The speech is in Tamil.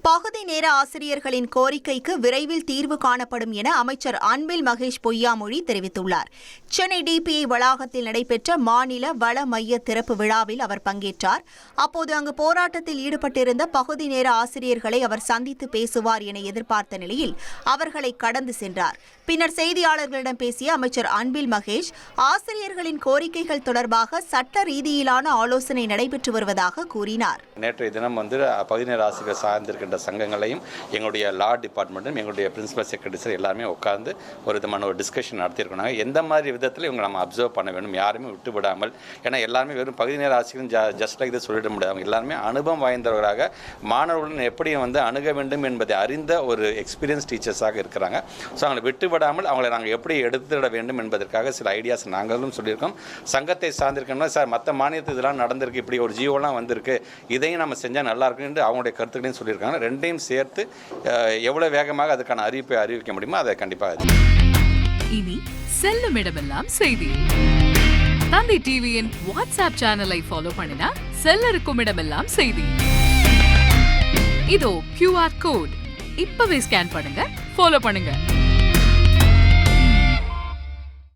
பகுதி நேர ஆசிரியர்களின் கோரிக்கைக்கு விரைவில் தீர்வு காணப்படும் என அமைச்சர் அன்பில் மகேஷ் பொய்யாமொழி தெரிவித்துள்ளார். சென்னை டிபிஐ வளாகத்தில் நடைபெற்ற மாநில வள மைய திறப்பு விழாவில் அவர் பங்கேற்றார். அப்போது அங்கு போராட்டத்தில் ஈடுபட்டிருந்த பகுதி நேர ஆசிரியர்களை அவர் சந்தித்து பேசுவார் என எதிர்பார்த்த நிலையில் அவர்களை கடந்து சென்றார். பின்னர் செய்தியாளர்களிடம் பேசிய அமைச்சர் அன்பில் மகேஷ், ஆசிரியர்களின் கோரிக்கைகள் தொடர்பாக சட்ட ரீதியிலான ஆலோசனை நடைபெற்று வருவதாக கூறினார். நேற்றைய தினம் பகுதி நேர ஆசிரியர் சார்ந்திருக்கின்ற சங்கங்களையும் எங்களுடைய லா டிபார்ட்மெண்ட்டும் எங்களுடைய பிரின்சிபல் செக்ரட்டரி எல்லாருமே உட்கார்ந்து ஒரு விதமான ஒரு டிஸ்கஷன் நடத்தியிருக்கோம். எந்த மாதிரி விதத்தில் இவங்க நம்ம அப்சர்வ் பண்ண வேண்டும், யாருமே விட்டு விடாமல். ஏன்னா எல்லாருமே வெறும் பகுதி நேர ஆசிரியர் ஜஸ்ட் லைக் இதை சொல்லிட முடியாது. அவங்க எல்லாருமே அனுபவம் வாய்ந்தவர்களாக மாணவர்களுடன் எப்படி அணுக வேண்டும் என்பதை அறிந்த ஒரு எக்ஸ்பீரியன்ஸ் டீச்சர்ஸாக இருக்கிறாங்க. ஸோ அவங்களை விட்டு விடாமல் அவங்களை நாங்கள் எப்படி எடுத்துவிட வேண்டும் என்பதற்காக சில ஐடியாஸ் நாங்களும் சொல்லியிருக்கோம். சங்கத்தை சார்ந்திருக்கோம்னா சார் மற்ற மாநிலத்தில் இதெல்லாம் நடந்திருக்கு, இப்படி ஒரு ஜியோலாம் வந்திருக்கு, இதையும் நம்ம செஞ்சால் நல்லா இருக்கும் என்று அவங்களுடைய கருத்துக்களையும் சொல்லியிருக்காங்க. ரெண்டையும் சேர்த்து எவ்வளவு வேகமாக அதுக்கான அறிவிப்பை அறிவிக்க முடியுமோ அதை கண்டிப்பாக. இனி செல்லும் இடமெல்லாம் செய்தி. தந்தை டிவியின் வாட்ஸ்அப் சேனலை ஃபாலோ பண்ணினா செல்ல இருக்கும் இடமெல்லாம் செய்தி. இதோ QR கோட் இப்பவே ஸ்கேன் பண்ணுங்க, ஃபாலோ பண்ணுங்க.